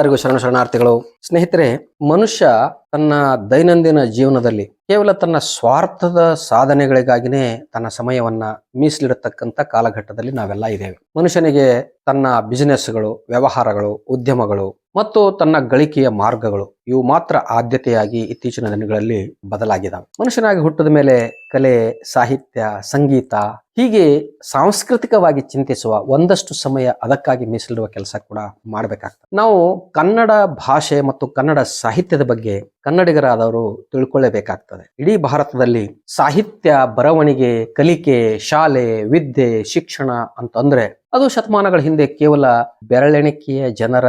ಎಲ್ಲರಿಗೂ ಶರಣಾರ್ಥಿಗಳು. ಸ್ನೇಹಿತರೆ, ಮನುಷ್ಯ ತನ್ನ ದೈನಂದಿನ ಜೀವನದಲ್ಲಿ ಕೇವಲ ತನ್ನ ಸ್ವಾರ್ಥದ ಸಾಧನೆಗಳಿಗಾಗಿನೇ ತನ್ನ ಸಮಯವನ್ನ ಮೀಸಲಿಡತಕ್ಕಂಥ ಕಾಲಘಟ್ಟದಲ್ಲಿ ನಾವೆಲ್ಲ ಇದ್ದೇವೆ. ಮನುಷ್ಯನಿಗೆ ತನ್ನ ಬಿಸಿನೆಸ್ಗಳು, ವ್ಯವಹಾರಗಳು, ಉದ್ಯಮಗಳು ಮತ್ತು ತನ್ನ ಗಳಿಕೆಯ ಮಾರ್ಗಗಳು ಇವು ಮಾತ್ರ ಆದ್ಯತೆಯಾಗಿ ಇತ್ತೀಚಿನ ದಿನಗಳಲ್ಲಿ ಬದಲಾಗಿದ್ದಾವೆ. ಮನುಷ್ಯನಾಗಿ ಹುಟ್ಟಿದ ಮೇಲೆ ಕಲೆ, ಸಾಹಿತ್ಯ, ಸಂಗೀತ ಹೀಗೆ ಸಾಂಸ್ಕೃತಿಕವಾಗಿ ಚಿಂತಿಸುವ ಒಂದಷ್ಟು ಸಮಯ ಅದಕ್ಕಾಗಿ ಮೀಸಲಿಡುವ ಕೆಲಸ ಕೂಡ ಮಾಡಬೇಕಾಗ್ತದೆ. ನಾವು ಕನ್ನಡ ಭಾಷೆ ಮತ್ತು ಕನ್ನಡ ಸಾಹಿತ್ಯದ ಬಗ್ಗೆ ಕನ್ನಡಿಗರಾದವರು ತಿಳ್ಕೊಳ್ಳೇಬೇಕಾಗ್ತದೆ. ಇಡೀ ಭಾರತದಲ್ಲಿ ಸಾಹಿತ್ಯ, ಬರವಣಿಗೆ, ಕಲಿಕೆ, ಶಾಲೆ, ವಿದ್ಯೆ, ಶಿಕ್ಷಣ ಅಂತಂದ್ರೆ ಅದು ಶತಮಾನಗಳ ಹಿಂದೆ ಕೇವಲ ಬೆರಳೆಣಿಕೆಯ ಜನರ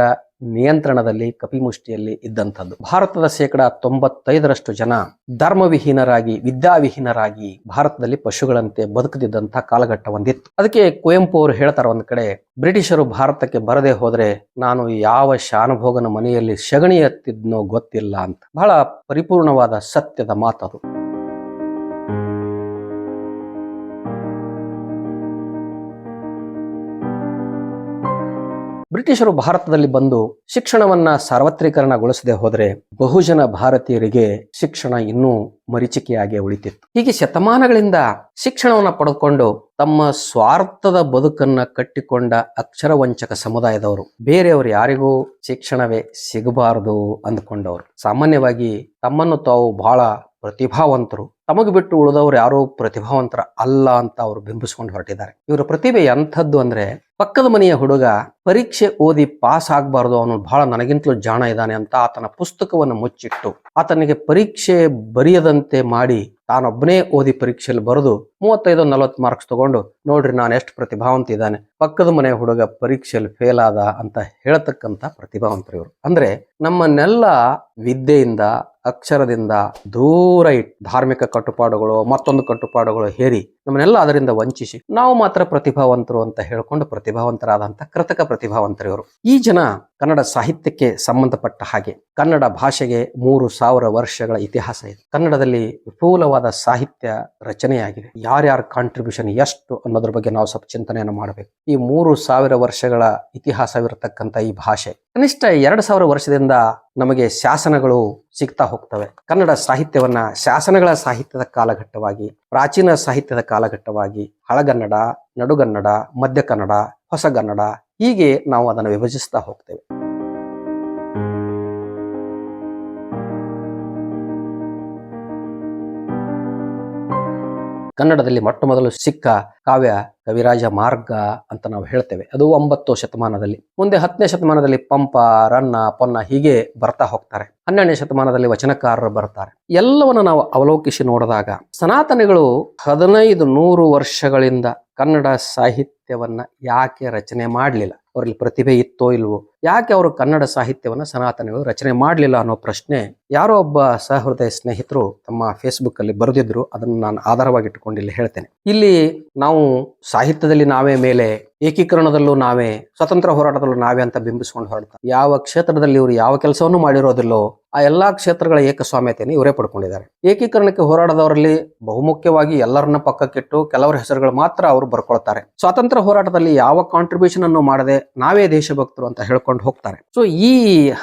ನಿಯಂತ್ರಣದಲ್ಲಿ, ಕಪಿಮುಷ್ಟಿಯಲ್ಲಿ ಇದ್ದಂಥದ್ದು. ಭಾರತದ 95% ಜನ ಧರ್ಮವಿಹೀನರಾಗಿ, ವಿದ್ಯಾವಿಹೀನರಾಗಿ ಭಾರತದಲ್ಲಿ ಪಶುಗಳಂತೆ ಬದುಕದಿದ್ದಂಥ ಕಾಲಘಟ್ಟ ಒಂದಿತ್ತು. ಅದಕ್ಕೆ ಕುವೆಂಪು ಅವರು ಹೇಳ್ತಾರೆ ಒಂದ್ ಕಡೆ, ಬ್ರಿಟಿಷರು ಭಾರತಕ್ಕೆ ಬರದೆ ಹೋದ್ರೆ ನಾನು ಯಾವ ಶಾನುಭೋಗನ ಮನೆಯಲ್ಲಿ ಸಗಣಿ ಎತ್ತಿದ್ನೋ ಗೊತ್ತಿಲ್ಲ ಅಂತ. ಬಹಳ ಪರಿಪೂರ್ಣವಾದ ಸತ್ಯದ ಮಾತದು. ಬ್ರಿಟಿಷರು ಭಾರತದಲ್ಲಿ ಬಂದು ಶಿಕ್ಷಣವನ್ನ ಸಾರ್ವತ್ರೀಕರಣಗೊಳಿಸದೆ ಹೋದ್ರೆ ಬಹುಜನ ಭಾರತೀಯರಿಗೆ ಶಿಕ್ಷಣ ಇನ್ನೂ ಮರೀಚಿಕೆಯಾಗಿ ಉಳಿತಿತ್ತು. ಹೀಗೆ ಶತಮಾನಗಳಿಂದ ಶಿಕ್ಷಣವನ್ನ ಪಡೆದುಕೊಂಡು ತಮ್ಮ ಸ್ವಾರ್ಥದ ಬದುಕನ್ನ ಕಟ್ಟಿಕೊಂಡ ಅಕ್ಷರವಂಚಕ ಸಮುದಾಯದವರು ಬೇರೆಯವರು ಯಾರಿಗೂ ಶಿಕ್ಷಣವೇ ಸಿಗಬಾರದು ಅಂದ್ಕೊಂಡವರು ಸಾಮಾನ್ಯವಾಗಿ ತಮ್ಮನ್ನು ತಾವು ಬಹಳ ಪ್ರತಿಭಾವಂತರು, ತಮಗೆ ಬಿಟ್ಟು ಉಳಿದವರು ಯಾರೋ ಪ್ರತಿಭಾವಂತರ ಅಲ್ಲ ಅಂತ ಅವರು ಬಿಂಬಿಸ್ಕೊಂಡು ಹೊರಟಿದ್ದಾರೆ. ಇವರ ಪ್ರತಿಭೆ ಎಂಥದ್ದು ಅಂದ್ರೆ, ಪಕ್ಕದ ಮನೆಯ ಹುಡುಗ ಪರೀಕ್ಷೆ ಓದಿ ಪಾಸ್ ಆಗ್ಬಾರ್ದು, ಅವನು ಬಹಳ ನನಗಿಂತಲೂ ಜಾಣ ಇದ್ದಾನೆ ಅಂತ ಆತನ ಪುಸ್ತಕವನ್ನು ಮುಚ್ಚಿಟ್ಟು ಆತನಿಗೆ ಪರೀಕ್ಷೆ ಬರೆಯದಂತೆ ಮಾಡಿ ತಾನೊಬ್ಬನೇ ಓದಿ ಪರೀಕ್ಷೆಯಲ್ಲಿ ಬರೆದು 35-40 ಮಾರ್ಕ್ಸ್ ತಗೊಂಡು, ನೋಡ್ರಿ ನಾನು ಎಷ್ಟು ಪ್ರತಿಭಾವಂತ ಇದ್ದಾನೆ, ಪಕ್ಕದ ಮನೆಯ ಹುಡುಗ ಪರೀಕ್ಷೆಯಲ್ಲಿ ಫೇಲ್ ಆದ ಅಂತ ಹೇಳ್ತಕ್ಕಂಥ ಪ್ರತಿಭಾವಂತರು ಇವರು. ಅಂದ್ರೆ ನಮ್ಮನ್ನೆಲ್ಲ ವಿದ್ಯೆಯಿಂದ, ಅಕ್ಷರದಿಂದ ದೂರ ಇಟ್ಟು ಧಾರ್ಮಿಕ ಕಟ್ಟುಪಾಡುಗಳು, ಮತ್ತೊಂದು ಕಟ್ಟುಪಾಡುಗಳು ಹೇರಿ ನಮ್ಮನ್ನೆಲ್ಲ ಅದರಿಂದ ವಂಚಿಸಿ ನಾವು ಮಾತ್ರ ಪ್ರತಿಭಾವಂತರು ಅಂತ ಹೇಳ್ಕೊಂಡು ಪ್ರತಿಭಾವಂತರಾದಂಥ ಕೃತಕ ಪ್ರತಿಭಾವಂತರು ಇವರು. ಈ ಜನ ಕನ್ನಡ ಸಾಹಿತ್ಯಕ್ಕೆ ಸಂಬಂಧಪಟ್ಟ ಹಾಗೆ ಕನ್ನಡ ಭಾಷೆಗೆ 3000 ವರ್ಷಗಳ ಇತಿಹಾಸ ಇದೆ. ಕನ್ನಡದಲ್ಲಿ ವಿಪುಲವಾದ ಸಾಹಿತ್ಯ ರಚನೆಯಾಗಿದೆ. ಯಾರ್ಯಾರ ಕಾಂಟ್ರಿಬ್ಯೂಷನ್ ಎಷ್ಟು ಅನ್ನೋದ್ರ ಬಗ್ಗೆ ನಾವು ಸ್ವಲ್ಪ ಚಿಂತನೆಯನ್ನು ಮಾಡಬೇಕು. ಈ 3000 ವರ್ಷಗಳ ಇತಿಹಾಸವಿರತಕ್ಕಂಥ ಈ ಭಾಷೆ ಕನಿಷ್ಠ 2000 ವರ್ಷದಿಂದ ನಮಗೆ ಶಾಸನಗಳು ಸಿಗ್ತಾ ಹೋಗ್ತವೆ. ಕನ್ನಡ ಸಾಹಿತ್ಯವನ್ನ ಶಾಸನಗಳ ಸಾಹಿತ್ಯದ ಕಾಲಘಟ್ಟವಾಗಿ, ಪ್ರಾಚೀನ ಸಾಹಿತ್ಯದ ಕಾಲಘಟ್ಟವಾಗಿ, ಹಳಗನ್ನಡ, ನಡುಗನ್ನಡ, ಮಧ್ಯ ಕನ್ನಡ, ಹೊಸಗನ್ನಡ ಹೀಗೆ ನಾವು ಅದನ್ನು ವಿಭಜಿಸ್ತಾ ಹೋಗ್ತೇವೆ. ಕನ್ನಡದಲ್ಲಿ ಮೊಟ್ಟ ಮೊದಲು ಸಿಕ್ಕ ಕಾವ್ಯ ಕವಿರಾಜ ಮಾರ್ಗ ಅಂತ ನಾವು ಹೇಳ್ತೇವೆ. ಅದು 9ನೇ ಶತಮಾನದಲ್ಲಿ. ಮುಂದೆ 10ನೇ ಶತಮಾನದಲ್ಲಿ ಪಂಪ, ರನ್ನ, ಪೊನ್ನ ಹೀಗೆ ಬರ್ತಾ ಹೋಗ್ತಾರೆ. 12ನೇ ಶತಮಾನದಲ್ಲಿ ವಚನಕಾರರು ಬರ್ತಾರೆ. ಎಲ್ಲವನ್ನು ನಾವು ಅವಲೋಕಿಸಿ ನೋಡಿದಾಗ ಸನಾತನಿಗಳು 1500 ವರ್ಷಗಳಿಂದ ಕನ್ನಡ ಸಾಹಿತ್ಯವನ್ನ ಯಾಕೆ ರಚನೆ ಮಾಡಲಿಲ್ಲ? ಅವರಲ್ಲಿ ಪ್ರತಿಭೆ ಇತ್ತೋ ಇಲ್ವೋ? ಯಾಕೆ ಅವರು ಕನ್ನಡ ಸಾಹಿತ್ಯವನ್ನ ಸನಾತನಿಗಳು ರಚನೆ ಮಾಡಲಿಲ್ಲ ಅನ್ನೋ ಪ್ರಶ್ನೆ ಯಾರೋ ಒಬ್ಬ ಸಹೃದಯ ಸ್ನೇಹಿತರು ತಮ್ಮ ಫೇಸ್ಬುಕ್ ಅಲ್ಲಿ ಬರೆದಿದ್ರು. ಅದನ್ನು ನಾನು ಆಧಾರವಾಗಿ ಇಟ್ಟುಕೊಂಡು ಇಲ್ಲಿ ಹೇಳ್ತೇನೆ. ಇಲ್ಲಿ ನಾವು ಸಾಹಿತ್ಯದಲ್ಲಿ ನಾವೇ ಮೇಲೆ, ಏಕೀಕರಣದಲ್ಲೂ ನಾವೇ, ಸ್ವತಂತ್ರ ಹೋರಾಟದಲ್ಲೂ ನಾವೇ ಅಂತ ಬಿಂಬಿಸ್ಕೊಂಡು ಹೊರಡ್ತಾರೆ. ಯಾವ ಕ್ಷೇತ್ರದಲ್ಲಿ ಇವರು ಯಾವ ಕೆಲಸವನ್ನು ಮಾಡಿರೋದಿಲ್ಲೋ ಆ ಎಲ್ಲಾ ಕ್ಷೇತ್ರಗಳ ಏಕಸ್ವಾಮ್ಯತೆಯನ್ನು ಇವರೇ ಪಡ್ಕೊಂಡಿದ್ದಾರೆ. ಏಕೀಕರಣಕ್ಕೆ ಹೋರಾಟದವರಲ್ಲಿ ಬಹುಮುಖ್ಯವಾಗಿ ಎಲ್ಲರನ್ನ ಪಕ್ಕಕ್ಕಿಟ್ಟು ಕೆಲವರ ಹೆಸರುಗಳು ಮಾತ್ರ ಅವರು ಬರ್ಕೊಳ್ತಾರೆ. ಸ್ವಾತಂತ್ರ್ಯ ಹೋರಾಟದಲ್ಲಿ ಯಾವ ಕಾಂಟ್ರಿಬ್ಯೂಷನ್ ಅನ್ನು ಮಾಡದೆ ನಾವೇ ದೇಶಭಕ್ತರು ಅಂತ ಹೇಳ್ಕೊಂಡು ಹೋಗ್ತಾರೆ. ಸೊ ಈ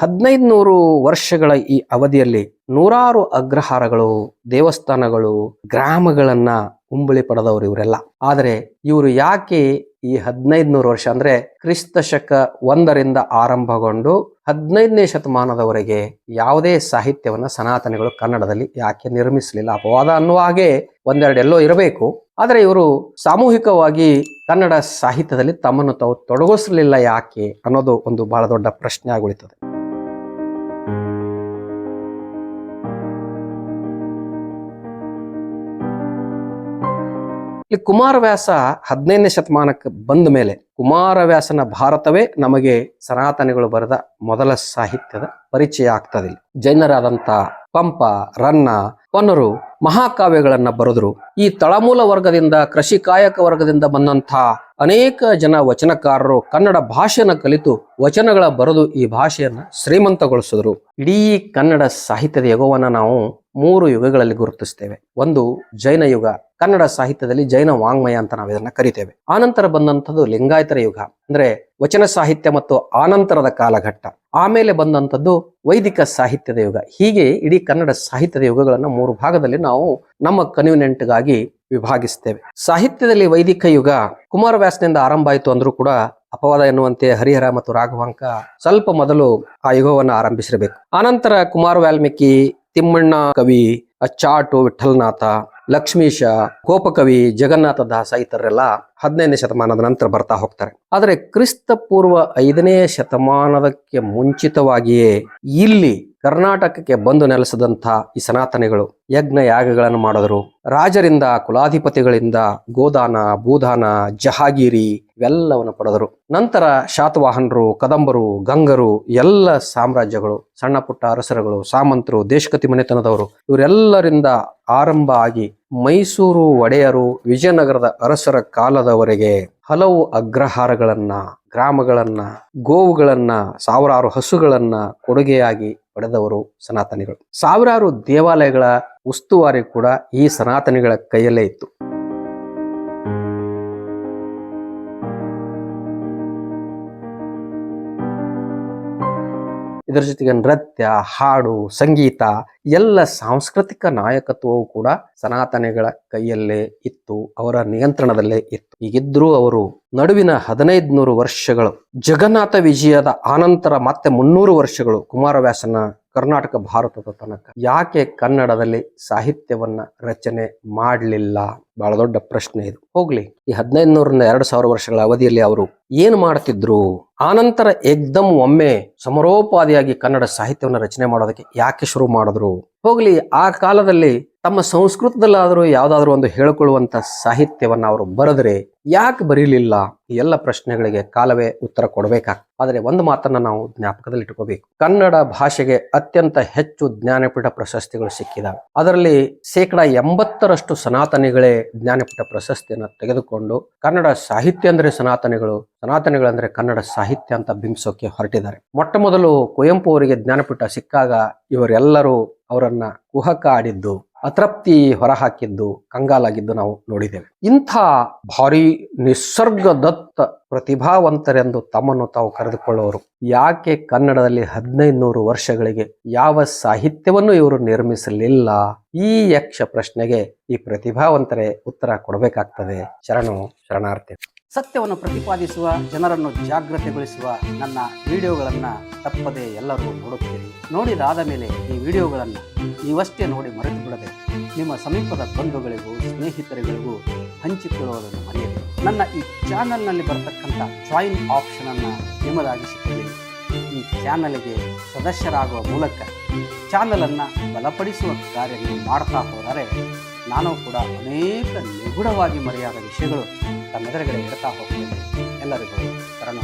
1500 ವರ್ಷಗಳ ಈ ಅವಧಿಯಲ್ಲಿ ನೂರಾರು ಅಗ್ರಹಾರಗಳು, ದೇವಸ್ಥಾನಗಳು, ಗ್ರಾಮಗಳನ್ನ ಉಂಬಳಿ ಪಡೆದವರು ಇವರೆಲ್ಲ. ಆದರೆ ಇವರು ಯಾಕೆ ಈ 1500 ವರ್ಷ ಅಂದ್ರೆ ಕ್ರಿಸ್ತ ಶಕ 1ರಿಂದ ಆರಂಭಗೊಂಡು 15ನೇ ಶತಮಾನದವರೆಗೆ ಯಾವುದೇ ಸಾಹಿತ್ಯವನ್ನ ಸನಾತನಿಗಳು ಕನ್ನಡದಲ್ಲಿ ಯಾಕೆ ನಿರ್ಮಿಸಲಿಲ್ಲ? ಅಪವಾದ ಅನ್ನುವ ಹಾಗೆ ಒಂದೆರಡು ಎಲ್ಲೋ ಇರಬೇಕು. ಆದರೆ ಇವರು ಸಾಮೂಹಿಕವಾಗಿ ಕನ್ನಡ ಸಾಹಿತ್ಯದಲ್ಲಿ ತಮ್ಮನ್ನು ತಾವು ತೊಡಗಿಸಲಿಲ್ಲ ಯಾಕೆ ಅನ್ನೋದು ಒಂದು ಬಹಳ ದೊಡ್ಡ ಪ್ರಶ್ನೆ ಆಗುಳಿತದೆ. ಇಲ್ಲಿ ಕುಮಾರವ್ಯಾಸ 15ನೇ ಶತಮಾನಕ್ಕೆ ಬಂದ ಮೇಲೆ ಕುಮಾರವ್ಯಾಸನ ಭಾರತವೇ ನಮಗೆ ಸನಾತನಿಗಳು ಬರೆದ ಮೊದಲ ಸಾಹಿತ್ಯದ ಪರಿಚಯ ಆಗ್ತದೆ. ಜೈನರಾದಂಥ ಪಂಪ, ರನ್ನ, ಪೊನ್ನರು ಮಹಾಕಾವ್ಯಗಳನ್ನ ಬರೆದ್ರು. ಈ ತಳಮೂಲ ವರ್ಗದಿಂದ, ಕೃಷಿ ಕಾಯಕ ವರ್ಗದಿಂದ ಬಂದಂಥ ಅನೇಕ ಜನ ವಚನಕಾರರು ಕನ್ನಡ ಭಾಷೆಯನ್ನು ಕಲಿತು ವಚನಗಳ ಬರೆದು ಈ ಭಾಷೆಯನ್ನ ಶ್ರೀಮಂತಗೊಳಿಸಿದ್ರು. ಇಡೀ ಕನ್ನಡ ಸಾಹಿತ್ಯದ ಯುಗವನ್ನ ನಾವು 3 ಯುಗಗಳಲ್ಲಿ ಗುರುತಿಸ್ತೇವೆ. ಒಂದು ಜೈನ ಯುಗ, ಕನ್ನಡ ಸಾಹಿತ್ಯದಲ್ಲಿ ಜೈನ ವಾಂಗ್ಮಯ ಅಂತ ನಾವು ಇದನ್ನ ಕರಿತೇವೆ. ಆನಂತರ ಬಂದಂಥದ್ದು ಲಿಂಗಾಯತರ ಯುಗ, ಅಂದ್ರೆ ವಚನ ಸಾಹಿತ್ಯ ಮತ್ತು ಆನಂತರದ ಕಾಲಘಟ್ಟ. ಆಮೇಲೆ ಬಂದಂಥದ್ದು ವೈದಿಕ ಸಾಹಿತ್ಯದ ಯುಗ. ಹೀಗೆ ಇಡೀ ಕನ್ನಡ ಸಾಹಿತ್ಯದ ಯುಗಗಳನ್ನು 3 ಭಾಗದಲ್ಲಿ ನಾವು ನಮ್ಮ ಕನ್ವಿನೆಂಟ್ಗಾಗಿ ವಿಭಾಗಿಸ್ತೇವೆ. ಸಾಹಿತ್ಯದಲ್ಲಿ ವೈದಿಕ ಯುಗ ಕುಮಾರವ್ಯಾಸನಿಂದ ಆರಂಭ ಆಯಿತು ಅಂದ್ರೂ ಕೂಡ ಅಪವಾದ ಎನ್ನುವಂತೆ ಹರಿಹರ ಮತ್ತು ರಾಘವಾಂಕ ಸ್ವಲ್ಪ ಮೊದಲು ಆ ಯುಗವನ್ನು ಆರಂಭಿಸಿರಬೇಕು. ಆನಂತರ ಕುಮಾರ ವಾಲ್ಮೀಕಿ, ತಿಮ್ಮಣ್ಣ ಕವಿ, ಚಾಟು ವಿಠಲನಾಥ, ಲಕ್ಷ್ಮೀಶ, ಗೋಪಕವಿ, ಜಗನ್ನಾಥ ದಾಸ ಇತರರೆಲ್ಲ 15ನೇ ಶತಮಾನದ ನಂತರ ಬರ್ತಾ ಹೋಗ್ತಾರೆ. ಆದರೆ ಕ್ರಿಸ್ತ ಪೂರ್ವ 5ನೇ ಶತಮಾನದಕ್ಕೆ ಮುಂಚಿತವಾಗಿಯೇ ಇಲ್ಲಿ ಕರ್ನಾಟಕಕ್ಕೆ ಬಂದು ನೆಲೆಸದಂಥ ಈ ಸನಾತನಿಗಳು ಯಜ್ಞ ಯಾಗಗಳನ್ನು ಮಾಡಿದ್ರು. ರಾಜರಿಂದ, ಕುಲಾಧಿಪತಿಗಳಿಂದ ಗೋದಾನ, ಭೂದಾನ, ಜಹಾಗೀರಿ ಇವೆಲ್ಲವನ್ನು ಪಡೆದರು. ನಂತರ ಶಾತವಾಹನರು, ಕದಂಬರು, ಗಂಗರು, ಎಲ್ಲ ಸಾಮ್ರಾಜ್ಯಗಳು, ಸಣ್ಣ ಪುಟ್ಟ ಅರಸರುಗಳು, ಸಾಮಂತರು, ದೇಶಕತಿ ಮನೆತನದವರು ಇವರೆಲ್ಲರಿಂದ ಆರಂಭ ಆಗಿ ಮೈಸೂರು ಒಡೆಯರು, ವಿಜಯನಗರದ ಅರಸರ ಕಾಲದವರೆಗೆ ಹಲವು ಅಗ್ರಹಾರಗಳನ್ನ, ಗ್ರಾಮಗಳನ್ನ, ಗೋವುಗಳನ್ನ, ಸಾವಿರಾರು ಹಸುಗಳನ್ನ ಕೊಡುಗೆಯಾಗಿ ಪಡೆದವರು ಸನಾತನಿಗಳು. ಸಾವಿರಾರು ದೇವಾಲಯಗಳ ಉಸ್ತುವಾರಿ ಕೂಡ ಈ ಸನಾತನಿಗಳ ಕೈಯಲ್ಲೇ ಇತ್ತು. ಇದರ ಜೊತೆಗೆ ನೃತ್ಯ, ಹಾಡು, ಸಂಗೀತ ಎಲ್ಲ ಸಾಂಸ್ಕೃತಿಕ ನಾಯಕತ್ವವು ಕೂಡ ಸನಾತನಿಗಳ ಕೈಯಲ್ಲೇ ಇತ್ತು, ಅವರ ನಿಯಂತ್ರಣದಲ್ಲೇ ಇತ್ತು. ಹೀಗಿದ್ರೂ ಅವರು ನಡುವಿನ 1500 ವರ್ಷಗಳು, ಜಗನ್ನಾಥ ವಿಜಯದ ಆನಂತರ ಮತ್ತೆ 300 ವರ್ಷಗಳು ಕುಮಾರವ್ಯಾಸನ ಕರ್ನಾಟಕ ಭಾರತದ ತನಕ ಯಾಕೆ ಕನ್ನಡದಲ್ಲಿ ಸಾಹಿತ್ಯವನ್ನ ರಚನೆ ಮಾಡಲಿಲ್ಲ? ಬಹಳ ದೊಡ್ಡ ಪ್ರಶ್ನೆ ಇದು. ಹೋಗ್ಲಿ, ಈ 1500ರಿಂದ 2000 ವರ್ಷಗಳ ಅವಧಿಯಲ್ಲಿ ಅವರು ಏನು ಮಾಡ್ತಿದ್ರು? ಆನಂತರ ಏಕ್ದಮ್ ಒಮ್ಮೆ ಸಮರೋಪಾದಿಯಾಗಿ ಕನ್ನಡ ಸಾಹಿತ್ಯವನ್ನು ರಚನೆ ಮಾಡೋದಕ್ಕೆ ಯಾಕೆ ಶುರು ಮಾಡಿದ್ರು? ಹೋಗ್ಲಿ, ಆ ಕಾಲದಲ್ಲಿ ತಮ್ಮ ಸಂಸ್ಕೃತದಲ್ಲಾದರೂ ಯಾವ್ದಾದ್ರು ಒಂದು ಹೇಳಿಕೊಳ್ಳುವಂತ ಸಾಹಿತ್ಯವನ್ನ ಅವರು ಬರೆದ್ರೆ ಯಾಕೆ ಬರೀಲಿಲ್ಲ? ಈ ಎಲ್ಲ ಪ್ರಶ್ನೆಗಳಿಗೆ ಕಾಲವೇ ಉತ್ತರ ಕೊಡಬೇಕಾಗ್ತದೆ. ಆದರೆ ಒಂದು ಮಾತನ್ನ ನಾವು ಜ್ಞಾಪಕದಲ್ಲಿ ಇಟ್ಕೋಬೇಕು. ಕನ್ನಡ ಭಾಷೆಗೆ ಅತ್ಯಂತ ಹೆಚ್ಚು ಜ್ಞಾನಪೀಠ ಪ್ರಶಸ್ತಿಗಳು ಸಿಕ್ಕಿದಾವೆ. ಅದರಲ್ಲಿ 80% ಸನಾತನಿಗಳೇ ಜ್ಞಾನಪೀಠ ಪ್ರಶಸ್ತಿಯನ್ನು ತೆಗೆದುಕೊಂಡು ಕನ್ನಡ ಸಾಹಿತ್ಯ ಅಂದ್ರೆ ಸನಾತನಿಗಳಂದ್ರೆ ಕನ್ನಡ ಸಾಹಿತ್ಯ ಅಂತ ಬಿಂಬಿಸೋಕೆ ಹೊರಟಿದ್ದಾರೆ. ಮೊಟ್ಟ ಮೊದಲು ಕುವೆಂಪು ಅವರಿಗೆ ಜ್ಞಾನಪೀಠ ಸಿಕ್ಕಾಗ ಇವರೆಲ್ಲರೂ ಅವರನ್ನ ಕುಹಕ ಆಡಿದ್ದು, ಅತೃಪ್ತಿ ಹೊರಹಾಕಿದ್ದು, ಕಂಗಾಲಾಗಿದ್ದು ನಾವು ನೋಡಿದ್ದೇವೆ. ಇಂಥ ಭಾರಿ ನಿಸರ್ಗದತ್ತ ಪ್ರತಿಭಾವಂತರೆಂದು ತಮ್ಮನ್ನು ತಾವು ಕರೆದುಕೊಳ್ಳುವರು ಯಾಕೆ ಕನ್ನಡದಲ್ಲಿ 1500 ವರ್ಷಗಳಿಗೆ ಯಾವ ಸಾಹಿತ್ಯವನ್ನು ಇವರು ನಿರ್ಮಿಸಲಿಲ್ಲ? ಈ ಯಕ್ಷ ಪ್ರಶ್ನೆಗೆ ಈ ಪ್ರತಿಭಾವಂತರೇ ಉತ್ತರ ಕೊಡಬೇಕಾಗ್ತದೆ. ಶರಣಾರ್ಥಿ. ಸತ್ಯವನ್ನು ಪ್ರತಿಪಾದಿಸುವ, ಜನರನ್ನು ಜಾಗೃತಿಗೊಳಿಸುವ ನನ್ನ ವಿಡಿಯೋಗಳನ್ನು ತಪ್ಪದೆ ಎಲ್ಲರೂ ನೋಡುತ್ತೀರಿ. ನೋಡಿದಾದ ಮೇಲೆ ಈ ವಿಡಿಯೋಗಳನ್ನು ನೀವಷ್ಟೇ ನೋಡಿ ಮರೆತು ಬಿಡದೆ ನಿಮ್ಮ ಸಮೀಪದ ಬಂಧುಗಳಿಗೂ ಸ್ನೇಹಿತರುಗಳಿಗೂ ಹಂಚಿಕೊಳ್ಳುವುದನ್ನು ಮರೆಯದೆ ನನ್ನ ಈ ಚಾನಲ್ನಲ್ಲಿ ಬರತಕ್ಕಂಥ ಜಾಯಿನ್ ಆಪ್ಷನನ್ನು ನಿಮ್ಮದಾಗಿಸಿಕೊಳ್ಳಿ. ಈ ಚಾನಲ್ಗೆ ಸದಸ್ಯರಾಗುವ ಮೂಲಕ ಚಾನಲನ್ನು ಬಲಪಡಿಸುವ ಕಾರ್ಯ ನೀವು ಮಾಡ್ತಾ ಹೋದರೆ ನಾನು ಕೂಡ ಅನೇಕ ನಿಗೂಢವಾಗಿ ಮರೆಯಾದ ವಿಷಯಗಳು ತಮ್ಮೆದುರುಗಡೆ ಇಡ್ತಾ ಹೋಗ್ತೇನೆ. ಎಲ್ಲರಿಗೂ ಶರಣ.